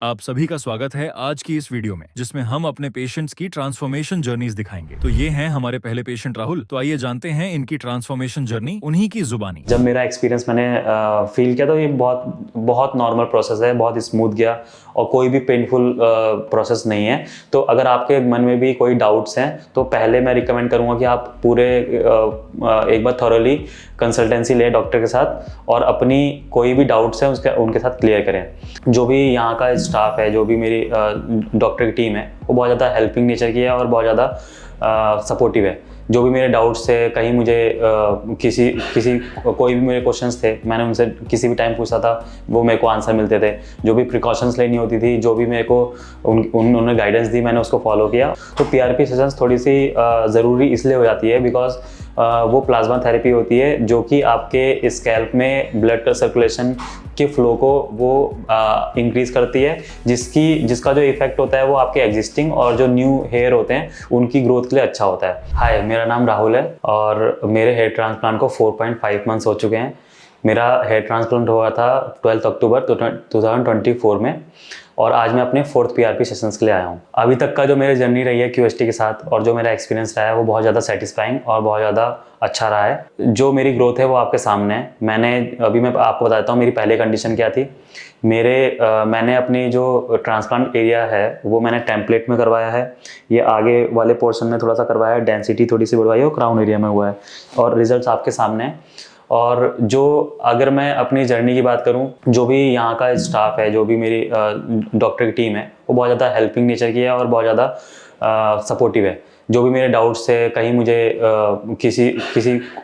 आप सभी का स्वागत है आज की इस वीडियो में, जिसमें हम अपने पेशेंट्स की ट्रांसफॉर्मेशन जर्नीज दिखाएंगे। तो ये हैं हमारे पहले पेशेंट राहुल। तो आइए जानते हैं इनकी ट्रांसफॉर्मेशन जर्नी उन्हीं की जुबानी। जब मेरा एक्सपीरियंस मैंने फील किया तो ये बहुत बहुत नॉर्मल प्रोसेस है, बहुत स्मूथ गया और कोई भी पेनफुल प्रोसेस नहीं है। तो अगर आपके मन में भी कोई डाउट्स हैं तो पहले मैं रिकमेंड करूँगा कि आप पूरे एक बार थॉरली कंसल्टेंसी लें डॉक्टर के साथ और अपनी कोई भी डाउट्स हैं उनके साथ क्लियर करें। जो भी यहाँ का स्टाफ है, जो भी मेरी डॉक्टर की टीम है, वो बहुत ज़्यादा हेल्पिंग नेचर की है और बहुत ज़्यादा सपोर्टिव है। जो भी मेरे डाउट्स थे, कहीं मुझे किसी कोई भी मेरे क्वेश्चंस थे, मैंने उनसे किसी भी टाइम पूछा था, वो मेरे को आंसर मिलते थे। जो भी प्रिकॉशंस लेनी होती थी, जो भी मेरे को उन्होंने गाइडेंस दी, मैंने उसको फॉलो किया। तो पीआरपी सेशंस थोड़ी सी ज़रूरी इसलिए हो जाती है बिकॉज वो प्लाज्मा थेरेपी होती है जो कि आपके स्कैल्प में ब्लड का सर्कुलेशन के फ्लो को वो इंक्रीज़ करती है, जिसका जो इफेक्ट होता है वो आपके एग्जिस्टिंग और जो न्यू हेयर होते हैं उनकी ग्रोथ के लिए अच्छा होता है। हाय, मेरा नाम राहुल है और मेरे हेयर ट्रांसप्लांट को 4.5 मंथ्स हो चुके हैं। मेरा हेयर ट्रांसप्लांट हुआ था 12 अक्टूबर 2024 में और आज मैं अपने 4th पीआरपी सेशंस के लिए आया हूँ। अभी तक का जो मेरी जर्नी रही है क्यूएचटी के साथ और जो मेरा एक्सपीरियंस रहा है वो बहुत ज़्यादा सेटिस्फाइंग और बहुत ज़्यादा अच्छा रहा है। जो मेरी ग्रोथ है वो आपके सामने है। मैं आपको बताता हूँ मेरी पहले कंडीशन क्या थी। मैंने अपनी जो ट्रांसप्लांट एरिया है वो मैंने टेम्पलेट में करवाया है। ये आगे वाले पोर्शन में थोड़ा सा करवाया है, डेंसिटी थोड़ी सी बढ़वाई है और क्राउन एरिया में हुआ है और रिजल्ट्स आपके सामने हैं। और जो अगर मैं अपनी जर्नी की बात करूं, जो भी यहाँ का स्टाफ है, जो भी मेरी डॉक्टर की टीम है, वो बहुत ज़्यादा हेल्पिंग नेचर की है और बहुत ज़्यादा सपोर्टिव है। जो भी मेरे डाउट्स थे, कहीं मुझे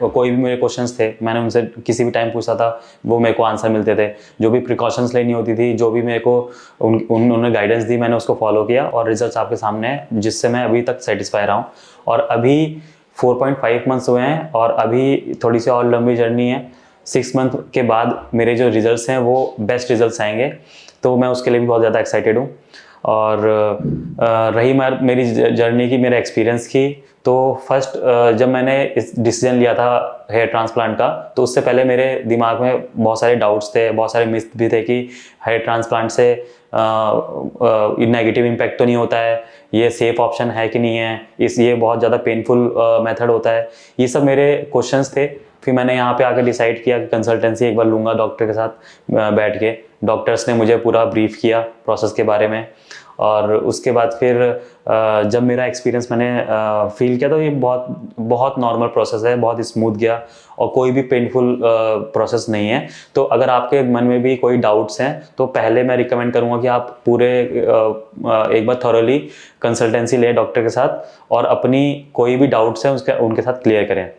कोई भी मेरे क्वेश्चंस थे, मैंने उनसे किसी भी टाइम पूछा था, वो मेरे को आंसर मिलते थे। जो भी प्रिकॉशंस लेनी होती थी, जो भी मेरे को उन्होंने गाइडेंस दी, मैंने उसको फॉलो किया और रिजल्ट्स आपके सामने हैं, जिससे मैं अभी तक सेटिस्फाई रहा हूँ। और अभी 4.5 मंथ्स हुए हैं और अभी थोड़ी सी और लंबी जर्नी है। 6 मंथ के बाद मेरे जो रिजल्ट्स हैं वो बेस्ट रिजल्ट्स आएंगे, तो मैं उसके लिए भी बहुत ज़्यादा एक्साइटेड हूँ। और रही मेरी जर्नी की, मेरे एक्सपीरियंस की, तो फर्स्ट जब मैंने इस डिसीजन लिया था हेयर ट्रांसप्लांट का, तो उससे पहले मेरे दिमाग में बहुत सारे डाउट्स थे, बहुत सारे मिथ भी थे कि हेयर ट्रांसप्लांट से नेगेटिव इम्पैक्ट तो नहीं होता है, ये सेफ ऑप्शन है कि नहीं है, ये बहुत ज़्यादा पेनफुल मेथड होता है। ये सब मेरे क्वेश्चंस थे। फिर मैंने यहाँ पे आकर डिसाइड किया कि कंसल्टेंसी एक बार लूँगा डॉक्टर के साथ बैठ के। डॉक्टर्स ने मुझे पूरा ब्रीफ किया प्रोसेस के बारे में और उसके बाद फिर जब मेरा एक्सपीरियंस मैंने फील किया तो ये बहुत बहुत नॉर्मल प्रोसेस है, बहुत स्मूथ गया और कोई भी पेनफुल प्रोसेस नहीं है। तो अगर आपके मन में भी कोई डाउट्स हैं तो पहले मैं रिकमेंड करूँगा कि आप पूरे एक बार थॉरली कंसल्टेंसी लें डॉक्टर के साथ और अपनी कोई भी डाउट्स हैं उनके साथ क्लियर करें।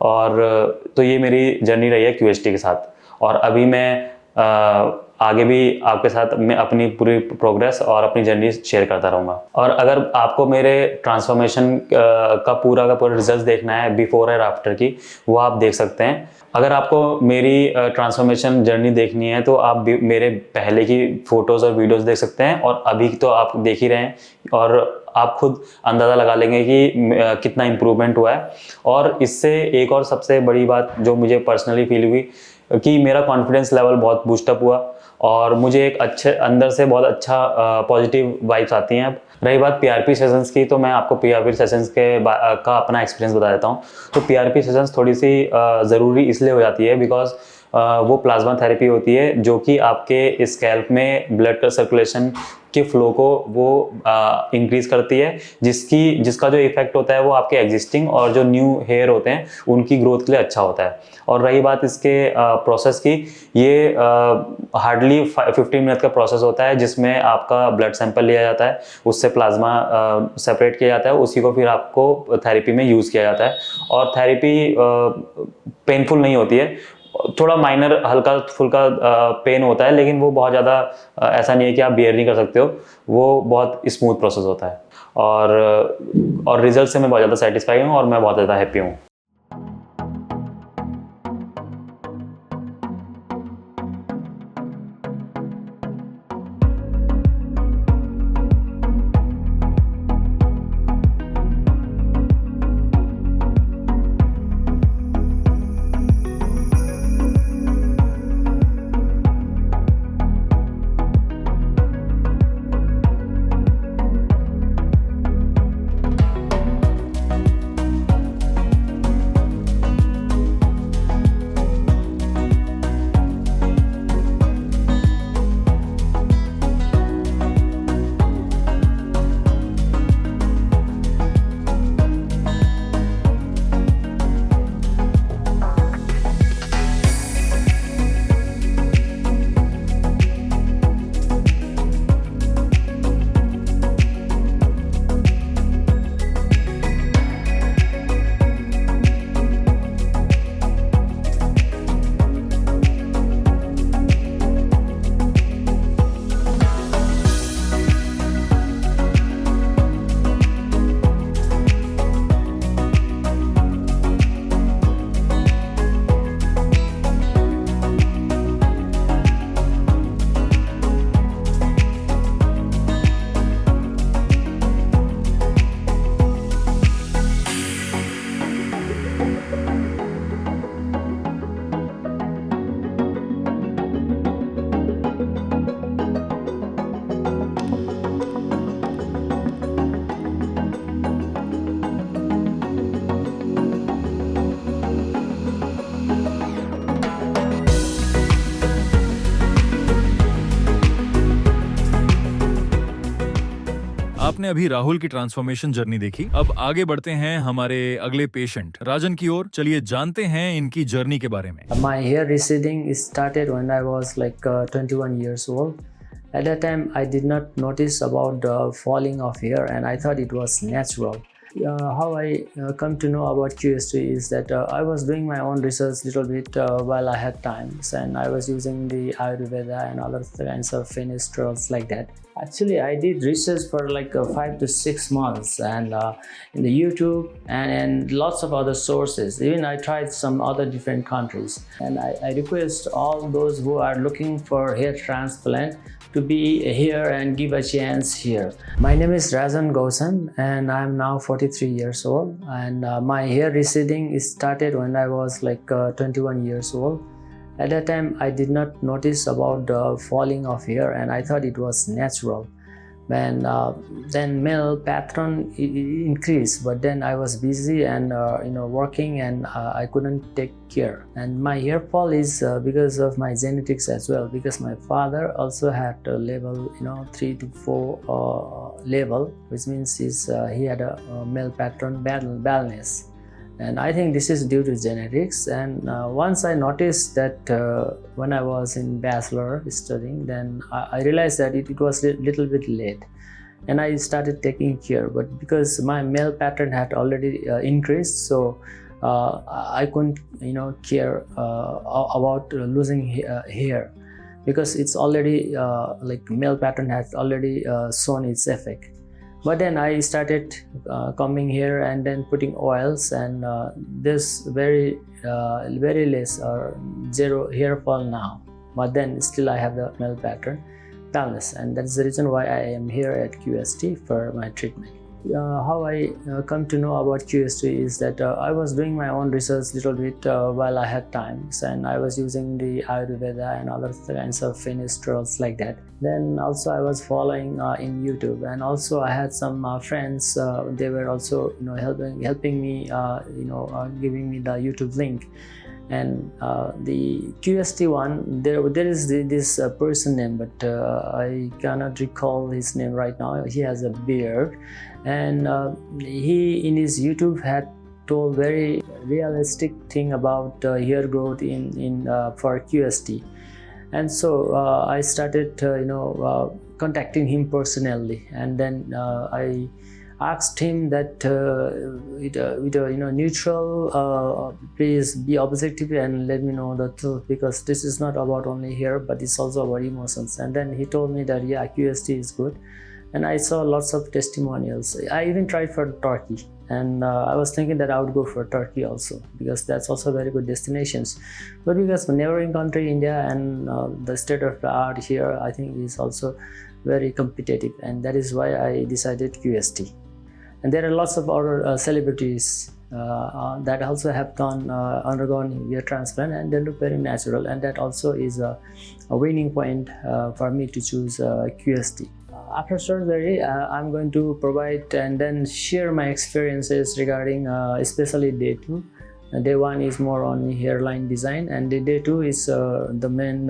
और तो ये मेरी जर्नी रही है क्यूएचटी के साथ और अभी मैं आगे भी आपके साथ मैं अपनी पूरी प्रोग्रेस और अपनी जर्नी शेयर करता रहूँगा। और अगर आपको मेरे ट्रांसफॉर्मेशन का पूरा रिजल्ट देखना है बिफोर और आफ्टर की, वो आप देख सकते हैं। अगर आपको मेरी ट्रांसफॉर्मेशन जर्नी देखनी है तो आप मेरे पहले की फ़ोटोज़ और वीडियोज़ देख सकते हैं और अभी तो आप देख ही रहे हैं और आप खुद अंदाज़ा लगा लेंगे कि कितना इम्प्रूवमेंट हुआ है। और इससे एक और सबसे बड़ी बात जो मुझे पर्सनली फील हुई कि मेरा कॉन्फिडेंस लेवल बहुत बूस्टअप हुआ और मुझे एक अच्छे अंदर से बहुत अच्छा पॉजिटिव वाइब्स आती हैं। अब रही बात पीआरपी सेशंस की, तो मैं आपको पीआरपी सेशंस का अपना एक्सपीरियंस बता देता हूँ। तो पीआरपी सेशंस थोड़ी सी ज़रूरी इसलिए हो जाती है बिकॉज वो प्लाज्मा थेरेपी होती है जो कि आपके स्कैल्प में ब्लड का सर्कुलेशन के फ्लो को वो इंक्रीज़ करती है, जिसका जो इफेक्ट होता है वो आपके एग्जिस्टिंग और जो न्यू हेयर होते हैं उनकी ग्रोथ के लिए अच्छा होता है। और रही बात इसके प्रोसेस की, ये हार्डली 15 मिनट का प्रोसेस होता है जिसमें आपका ब्लड सैंपल लिया जाता है, उससे प्लाज्मा सेपरेट किया जाता है, उसी को फिर आपको थेरेपी में यूज़ किया जाता है। और थेरेपी पेनफुल नहीं होती है, थोड़ा माइनर हल्का फुल्का पेन होता है, लेकिन वो बहुत ज़्यादा ऐसा नहीं है कि आप बियर नहीं कर सकते हो, वो बहुत स्मूथ प्रोसेस होता है। और रिजल्ट से मैं बहुत ज़्यादा सेटिस्फाई हूँ और मैं बहुत ज़्यादा हैप्पी हूँ। आपने अभी राहुल की ट्रांसफॉर्मेशन जर्नी देखी। अब आगे बढ़ते हैं हमारे अगले पेशेंट राजन की ओर। चलिए जानते हैं इनकी जर्नी के बारे में। My hair receding started when I was like 21 years old. At that time, I did not notice about the falling of hair, and I thought it was natural. How I come to know about QHT is that I was doing my own research little bit while I had times, and I was using the Ayurveda and other kinds of fenestrals like that. Actually, I did research for like 5 to 6 months, and in the YouTube and lots of other sources. Even I tried some other different countries, and I request all those who are looking for hair transplant to be here and give a chance here. My name is Rajan and I'm now 43 years old, and my hair receding started when I was like 21 years old. At that time, I did not notice about the falling of hair, and I thought it was natural. Then male pattern increased, but then I was busy and working, and I couldn't take care. And my hair fall is because of my genetics as well, because my father also had a level 3 to 4 level, which means he had a male pattern baldness. And I think this is due to genetics. And once I noticed that when I was in bachelor studying, then I realized that it was a little bit late. And I started taking care. But because my male pattern had already increased, so I couldn't care about losing hair, because it's already like male pattern has already shown its effect. But then I started combing hair and then putting oils, and there's very less or zero hair fall now. But then still I have the male pattern baldness, and that's the reason why I am here at QST for my treatment. How I come to know about QST is that I was doing my own research little bit while I had times, and I was using the Ayurveda and other kinds of fenestrals like that. Then also I was following in YouTube, and also I had some friends. They were also helping me, giving me the YouTube link. And the QST one, there is this person name, but I cannot recall his name right now. He has a beard, and he in his YouTube had told very realistic thing about hair growth in for QST. And so I started contacting him personally, and then I asked him that with a neutral, please be objective and let me know the truth, because this is not about only hair, but it's also about emotions. And then he told me that yeah, QST is good, and I saw lots of testimonials. I even tried for Turkey, and I was thinking that I would go for Turkey also, because that's also very good destinations. But because neighboring country India and the state of the art here, I think is also very competitive, and that is why I decided QST. And there are lots of other celebrities that also have undergone hair transplant, and they look very natural, and that also is a winning point for me to choose QST. After surgery, I'm going to provide and then share my experiences regarding especially day 2. Day 1 is more on hairline design, and the day 2 is the main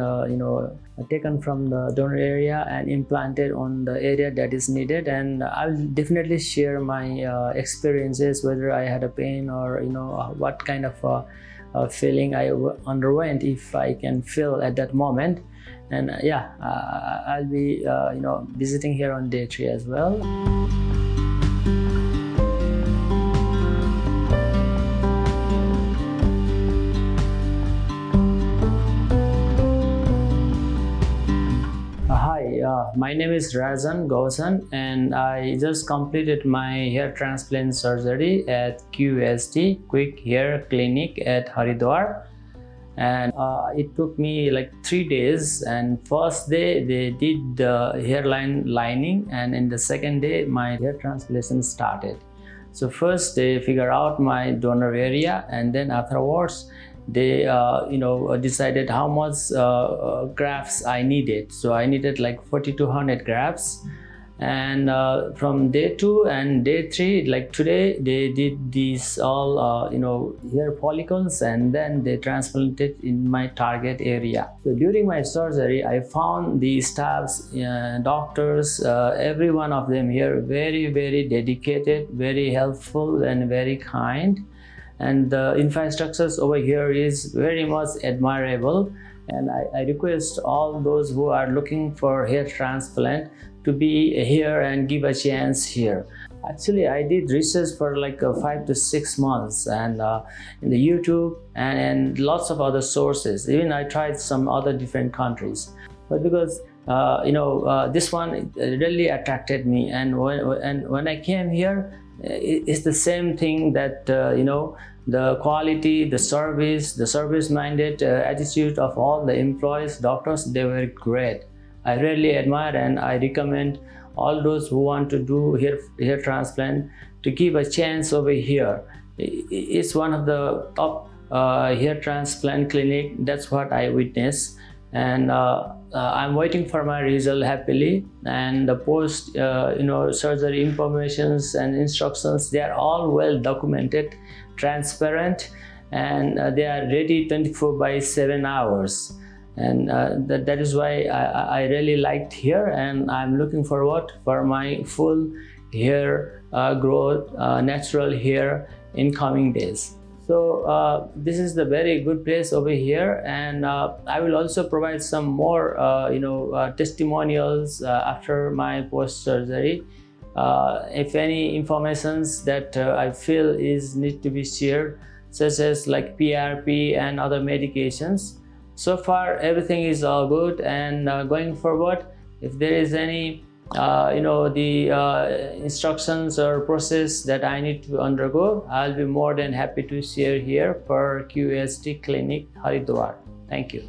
taken from the donor area and implanted on the area that is needed. And I'll definitely share my experiences, whether I had a pain or what kind of feeling I underwent, if I can feel at that moment. And I'll be visiting here on day 3 as well. My name is Rajan, and I just completed my hair transplant surgery at QHT Quick Hair Clinic at Haridwar. And it took me like 3 days, and first day they did the hairline lining, and in the second day my hair transplantation started. So first they figure out my donor area, and then afterwards they decided how much grafts I needed. So I needed like 4200 grafts, And from day 2 and day 3, like today, they did these all hair follicles, and then they transplanted in my target area. So during my surgery, I found the staffs, doctors, every one of them here very, very dedicated, very helpful, and very kind. And the infrastructures over here is very much admirable. And I request all those who are looking for hair transplant to be here and give a chance here. Actually, I did research for like 5 to 6 months, and in the YouTube and lots of other sources. Even I tried some other different countries, but because this one really attracted me, and when I came here, it's the same thing that the quality, the service-minded attitude of all the employees, doctors, they were great. I really admire, and I recommend all those who want to do hair transplant to give a chance over here. It's one of the top hair transplant clinic. That's what I witnessed, and I'm waiting for my result happily. And the post surgery informations and instructions, they are all well documented, transparent, and they are ready 24/7 hours. And that is why I really liked here, and I'm looking forward for my full hair growth, natural hair in coming days. So this is the very good place over here, and I will also provide some more testimonials after my post surgery. If any informations that I feel need to be shared, such as like PRP and other medications. So far, everything is all good, and going forward, if there is any instructions or process that I need to undergo, I'll be more than happy to share here for QHT Clinic, Haridwar. Thank you.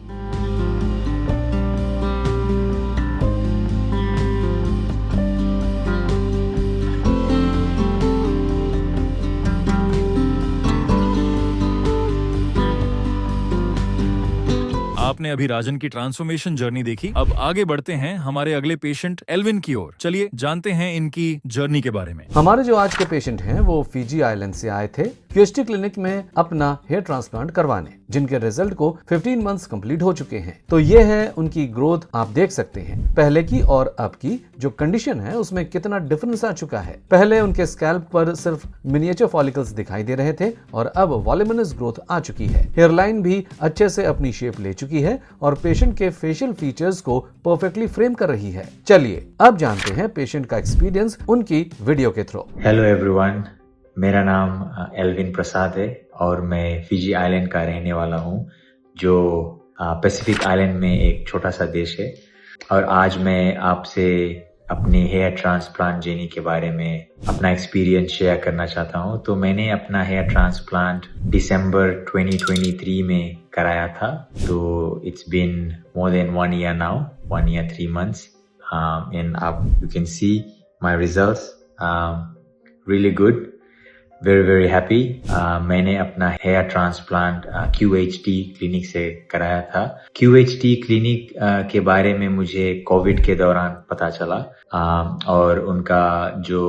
आपने अभी राजन की transformation journey देखी। अब आगे बढ़ते हैं हमारे अगले पेशेंट एल्विन की ओर। चलिए जानते हैं इनकी जर्नी के बारे में। हमारे जो आज के पेशेंट हैं वो फिजी आइलैंड से आए थे QHT क्लिनिक में अपना हेयर ट्रांसप्लांट करवाने, जिनके रिजल्ट को 15 मंथ्स कंप्लीट हो चुके हैं। तो ये है उनकी ग्रोथ, आप देख सकते हैं पहले की और अब की जो कंडीशन है उसमें कितना डिफरेंस आ चुका है। पहले उनके स्कैल्प पर सिर्फ मिनिएचर फॉलिकल्स दिखाई दे रहे थे और अब वॉल्यूमिनस ग्रोथ आ चुकी है। हेयरलाइन भी अच्छे से अपनी शेप ले चुकी है और पेशेंट के फेशियल फीचर्स को परफेक्टली फ्रेम कर रही है। चलिए अब जानते हैं पेशेंट का एक्सपीरियंस उनकी वीडियो के थ्रू। हेलो एवरीवन, मेरा नाम एल्विन प्रसाद है और मैं फिजी आइलैंड का रहने वाला हूँ, जो पैसिफिक आइलैंड में एक छोटा सा देश है। और आज मैं आपसे अपनी हेयर ट्रांसप्लांट जर्नी के बारे में अपना एक्सपीरियंस शेयर करना चाहता हूँ। तो मैंने अपना हेयर ट्रांसप्लांट दिसंबर 2023 में कराया था। तो it's been more than 1 year now, 1 year 3 months, and you can see my results, really good, very very happy. मैंने अपना हेयर ट्रांसप्लांट QHT क्लिनिक से कराया था। QHT क्लिनिक के बारे में मुझे कोविड के दौरान पता चला, और उनका जो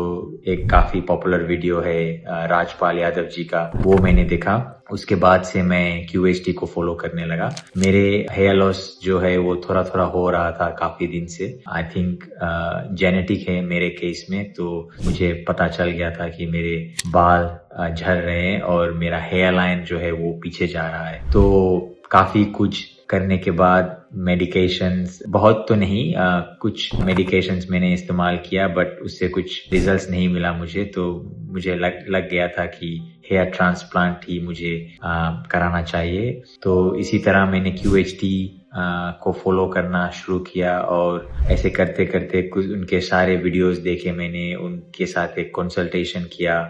एक काफी पॉपुलर वीडियो है राजपाल यादव जी का, वो मैंने देखा। उसके बाद से मैं QHT को फॉलो करने लगा। मेरे हेयर लॉस जो है वो थोड़ा थोड़ा हो रहा था काफी दिन से। आई थिंक जेनेटिक है मेरे केस में, तो मुझे पता चल गया था कि मेरे बाल झड़ रहे हैं और मेरा हेयर लाइन जो है वो पीछे जा रहा है। तो काफी कुछ करने के बाद मेडिकेशंस, बहुत तो नहीं, कुछ मेडिकेशंस मैंने इस्तेमाल किया, बट उससे कुछ रिजल्ट्स नहीं मिला मुझे। तो मुझे लग गया था कि हेयर ट्रांसप्लांट ही मुझे कराना चाहिए। तो इसी तरह मैंने QHT को फॉलो करना शुरू किया, और ऐसे करते करते कुछ उनके सारे वीडियोस देखे मैंने, उनके साथ एक कंसल्टेशन किया,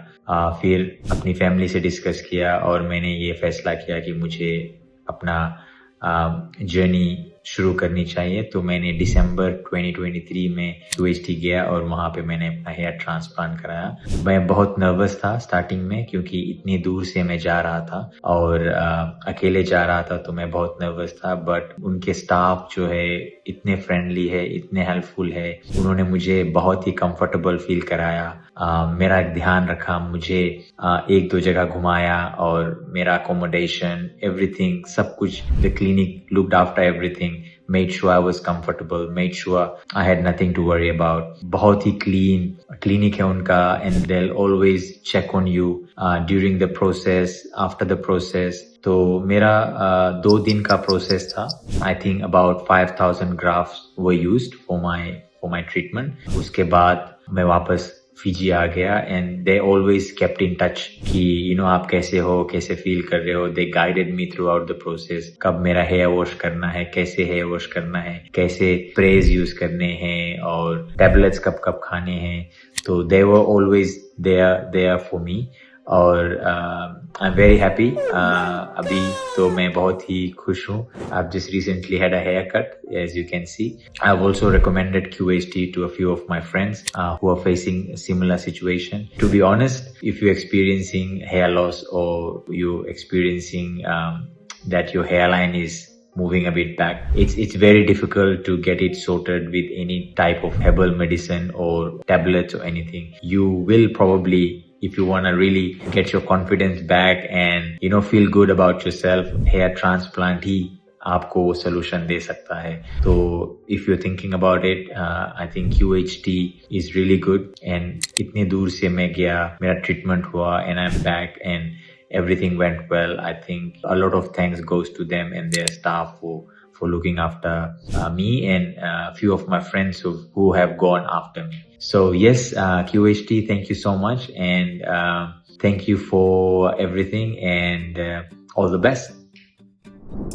फिर अपनी फैमिली से डिस्कस किया, और मैंने ये फैसला किया कि मुझे अपना जर्नी शुरू करनी चाहिए। तो मैंने दिसंबर 2023 में QHT गया और वहाँ पे मैंने अपना हेयर ट्रांसप्लांट कराया। मैं बहुत नर्वस था स्टार्टिंग में, क्योंकि इतनी दूर से मैं जा रहा था और अकेले जा रहा था, तो मैं बहुत नर्वस था। बट उनके स्टाफ जो है इतने फ्रेंडली है, इतने हेल्पफुल है, उन्होंने मुझे बहुत ही कंफर्टेबल फील कराया। मेरा ध्यान रखा, मुझे एक दो जगह घुमाया और मेरा अकोमोडेशन, एवरीथिंग, सब कुछ, the clinic looked after everything, made sure I was comfortable, made sure I had nothing to worry about. बहुत ही clean clinic है उनका, and they'll always check on you during the process, after the process. तो मेरा 2 दिन का process था। I think about 5,000 grafts were used for my treatment. उसके बाद मैं वापस फिजी आ गया, and they always kept in touch कि आप कैसे हो, कैसे फील कर रहे हो। They guided me throughout the process, कब मेरा हेयर वॉश करना है, कैसे हेयर वॉश करना है, कैसे स्प्रेज यूज करने हैं और टैबलेट्स कब कब खाने हैं। तो they were always there for me, और आई एम वेरी हैप्पी। अभी तो मैं बहुत ही खुश हूँ। I've just recently had a haircut, as you can see. I've also recommended QHT to a few of my friends who are facing a similar situation. To be honest, if you're experiencing hair loss or you're experiencing that your hairline is moving a bit back, it's very difficult to get it sorted with any type of herbal medicine or tablets or anything. You will probably, if you want to really get your confidence back and feel good about yourself, hair transplant ही आपको वो solution दे सकता है। तो if you're thinking about it, I think QHT is really good, and इतने दूर से मैं गया, मेरा treatment हुआ, and I'm back and everything went well. I think a lot of thanks goes to them and their staff for looking after me and a few of my friends who have gone after me. So yes, QHT, thank you so much, and thank you for everything, and all the best.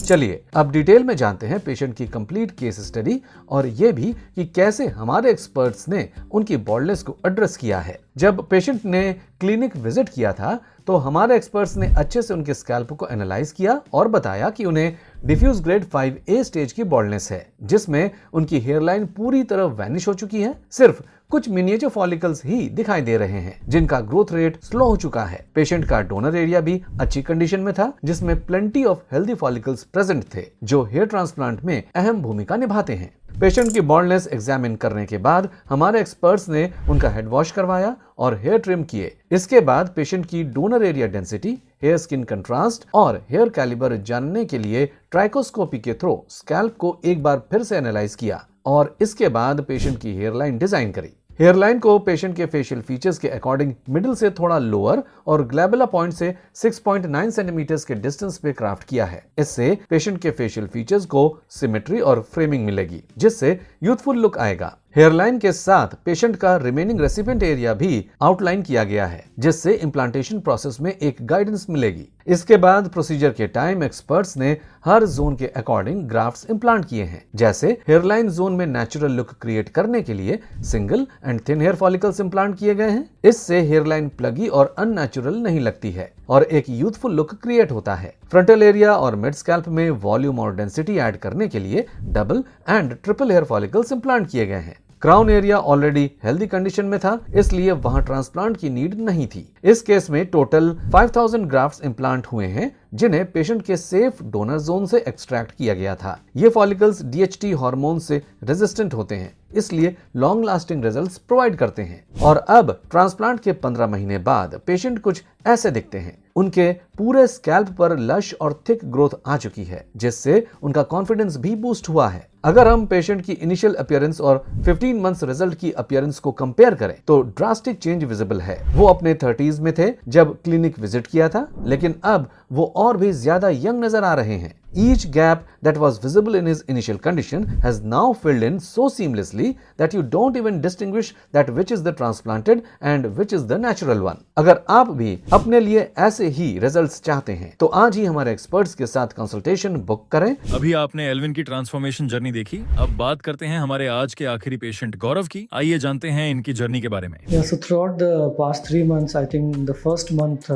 चलिए अब detail में जानते हैं patient की complete case study, और ये भी कि कैसे हमारे एक्सपर्ट्स ने उनकी बॉल्डनेस को एड्रेस किया है। जब पेशेंट ने क्लिनिक विजिट किया था तो हमारे एक्सपर्ट्स ने अच्छे से उनके स्कैल्प को एनालाइज किया और बताया कि उन्हें डिफ्यूज ग्रेड 5A स्टेज की बॉल्डनेस है, जिसमें उनकी हेयरलाइन पूरी तरह वैनिश हो चुकी है। सिर्फ कुछ मिनिएचर फॉलिकल्स ही दिखाई दे रहे हैं, जिनका ग्रोथ रेट स्लो हो चुका है। पेशेंट का डोनर एरिया भी अच्छी कंडीशन में था, जिसमें plenty of healthy follicles present थे, जो हेयर ट्रांसप्लांट में अहम भूमिका निभाते हैं। पेशेंट की बॉल्डनेस एग्जामिन करने के बाद हमारे एक्सपर्ट्स ने उनका हेड वॉश करवाया और हेयर ट्रिम किए। इसके बाद पेशेंट की donor area density, hair skin contrast और हेयर कैलिबर जानने के लिए ट्राइकोस्कोपी के थ्रू स्कैल्प को एक बार फिर से एनालाइज किया, और इसके बाद पेशेंट की हेयरलाइन डिजाइन करी। हेयरलाइन को पेशेंट के फेशियल फीचर्स के अकॉर्डिंग मिडिल से थोड़ा लोअर और ग्लैबुला पॉइंट से 6.9 सेंटीमीटर्स के डिस्टेंस पे क्राफ्ट किया है। इससे पेशेंट के फेशियल फीचर्स को सिमेट्री और फ्रेमिंग मिलेगी, जिससे यूथफुल लुक आएगा। हेयरलाइन के साथ पेशेंट का रिमेनिंग रेसिपिएंट एरिया भी आउटलाइन किया गया है, जिससे इम्प्लांटेशन प्रोसेस में एक गाइडेंस मिलेगी। इसके बाद प्रोसीजर के टाइम एक्सपर्ट्स ने हर जोन के अकॉर्डिंग ग्राफ्ट्स इम्प्लांट किए हैं। जैसे हेयरलाइन जोन में नेचुरल लुक क्रिएट करने के लिए single and thin hair follicles implant किए गए हैं। इससे हेयरलाइन प्लगी और अननेचुरल नहीं लगती है और एक यूथफुल लुक क्रिएट होता है। फ्रंटल एरिया और मिड स्कैल्प में वॉल्यूम और डेंसिटी ऐड करने के लिए double and triple hair follicles implant किए गए हैं। Crown area already healthy condition में था, इसलिए वहां ट्रांसप्लांट की नीड नहीं थी। इस केस में टोटल 5000 ग्राफ्ट्स इम्प्लांट हुए हैं, जिन्हें पेशेंट के सेफ डोनर जोन से एक्सट्रैक्ट किया गया था। ये फॉलिकल्स DHT हार्मोन से रेजिस्टेंट होते हैं, इसलिए लॉन्ग लास्टिंग रिजल्ट्स प्रोवाइड करते हैं। और अब ट्रांसप्लांट के 15 महीने बाद पेशेंट कुछ ऐसे दिखते हैं। उनके पूरे स्कैल्प पर लश और थिक ग्रोथ आ चुकी है, जिससे उनका कॉन्फिडेंस भी बूस्ट हुआ है। अगर हम पेशेंट की इनिशियल अपीयरेंस और 15 मंथ्स रिजल्ट की अपीयरेंस को कंपेयर करें तो ड्रास्टिक चेंज विजिबल है। वो अपने 30s में थे जब क्लिनिक विजिट किया था, लेकिन अब वो और भी ज्यादा यंग नजर आ रहे हैं। Each gap that was visible in his initial condition has now filled in so seamlessly that you don't even distinguish that which is the transplanted and which is the natural one. अगर आप भी अपने लिए ऐसे ही results चाहते हैं तो आज ही हमारे एक्सपर्ट्स के साथ कंसल्टेशन बुक करें। अभी आपने एल्विन की ट्रांसफॉर्मेशन जर्नी देखी, अब बात करते हैं हमारे आज के आखिरी पेशेंट गौरव की। आइए जानते हैं इनकी जर्नी के बारे में। Yeah, so throughout the past 3 months, I think the first month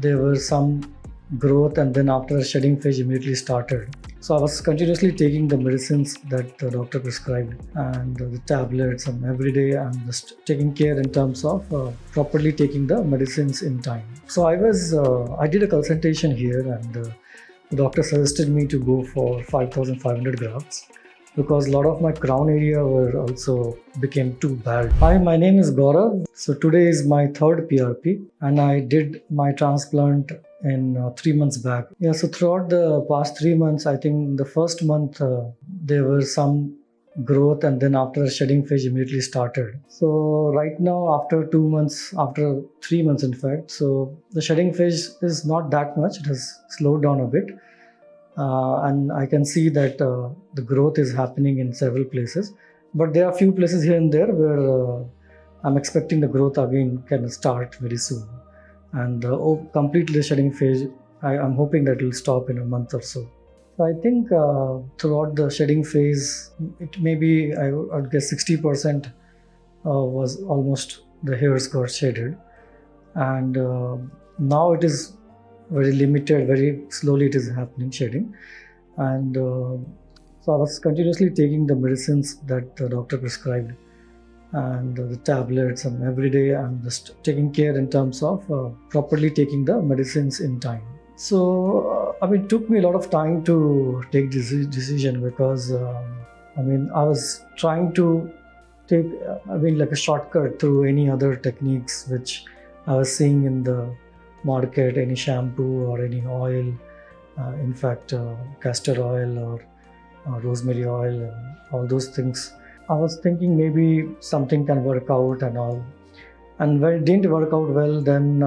there were some growth, and then after shedding phase immediately started. So I was continuously taking the medicines that the doctor prescribed and the tablets, and every day I'm just taking care in terms of properly taking the medicines in time. So I did a consultation here, and the doctor suggested me to go for 5,500 grafts because a lot of my crown area were also became too bad. Hi, my name is Gaurav. So today is my third PRP, and I did my transplant in 3 months back. Yeah, so throughout the past 3 months, I think the first month there were some growth, and then after the shedding phase immediately started. So right now, after 2 months, after 3 months in fact, so the shedding phase is not that much. It has slowed down a bit. And I can see that the growth is happening in several places. But there are a few places here and there where I'm expecting the growth again can start very soon. And completely the shedding phase, I'm hoping that it will stop in a month or so. So I think throughout the shedding phase, it may be, I would guess 60% was almost the hairs got shedded. And now it is very limited, very slowly it is happening, shedding. And so I was continuously taking the medicines that the doctor prescribed and the tablets, and every day I'm just taking care in terms of properly taking the medicines in time. So it took me a lot of time to take this decision because I was trying to take like a shortcut through any other techniques which I was seeing in the market, any shampoo or any oil, in fact castor oil or rosemary oil and all those things. I was thinking maybe something can work out and all. And when it didn't work out well, then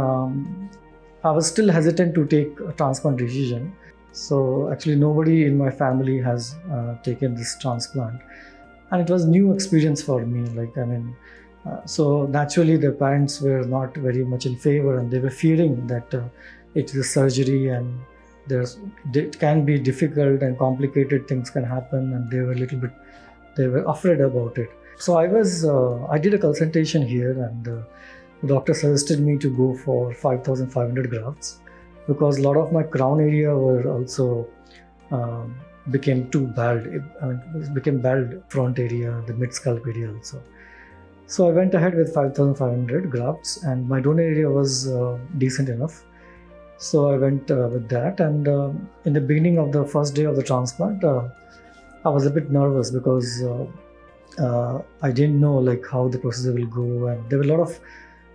I was still hesitant to take a transplant decision. So actually nobody in my family has taken this transplant. And it was new experience for me. So naturally the parents were not very much in favor, and they were fearing that it is a surgery and it can be difficult and complicated things can happen, and they were afraid about it. So I did a consultation here, and the doctor suggested me to go for 5,500 grafts because a lot of my crown area were also became too bald. It became bald front area, the mid scalp area also. So I went ahead with 5,500 grafts, and my donor area was decent enough. So I went with that, and in the beginning of the first day of the transplant, I was a bit nervous because I didn't know how the procedure will go, and there were a lot of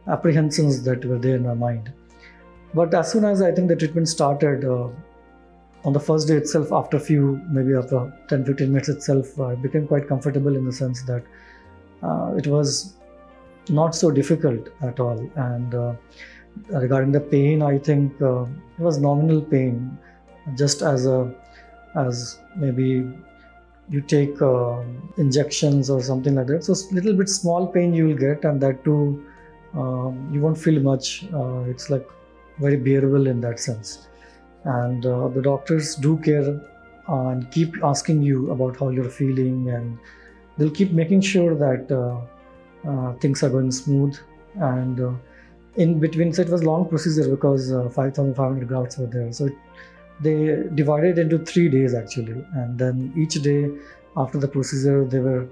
apprehensions that were there in my mind. But as soon as I think the treatment started, on the first day itself, after 10-15 minutes itself, I became quite comfortable in the sense that it was not so difficult at all. And regarding the pain, I think it was nominal pain, just as maybe you take injections or something like that. So little bit small pain you will get, and that too you won't feel much. It's like very bearable in that sense. And the doctors do care and keep asking you about how you're feeling, and they'll keep making sure that things are going smooth. And in between, so it was long procedure because 5,500 grafts were there. So they divided into 3 days actually, and then each day after the procedure they were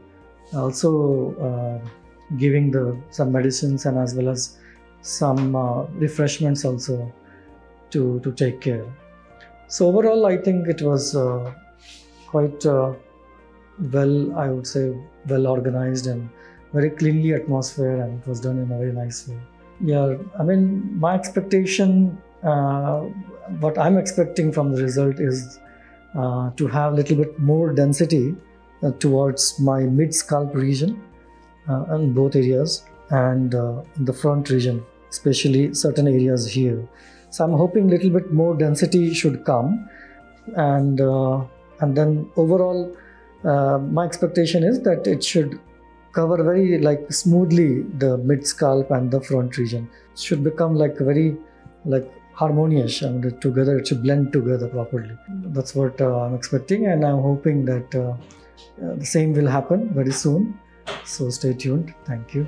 also giving some medicines and as well as some refreshments also to take care. So overall, I think it was quite I would say well organized and very cleanly atmosphere, and it was done in a very nice way. Yeah, my expectation, what I'm expecting from the result is to have a little bit more density towards my mid-scalp region in both areas, and in the front region, especially certain areas here. So I'm hoping a little bit more density should come, and then overall my expectation is that it should cover very smoothly the mid scalp and the front region. It should become very harmonious, and together it should blend together properly. That's what I'm expecting, and I'm hoping that the same will happen very soon. So stay tuned. Thank you.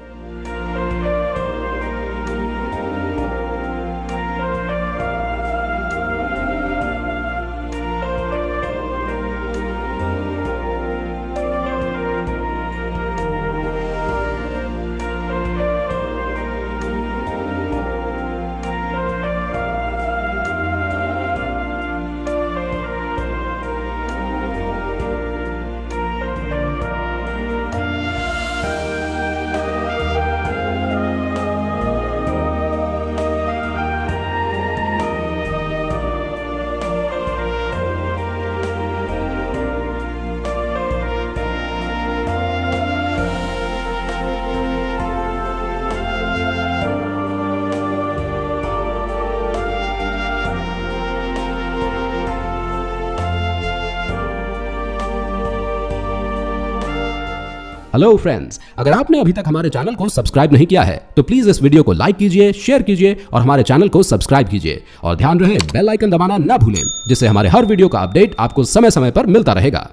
Hello friends, अगर आपने अभी तक हमारे channel को subscribe नहीं किया है तो प्लीज इस वीडियो को लाइक कीजिए, शेयर कीजिए और हमारे चैनल को सब्सक्राइब कीजिए और ध्यान रहे बेल आइकन दबाना ना भूलें, जिससे हमारे हर वीडियो का अपडेट आपको समय समय पर मिलता रहेगा।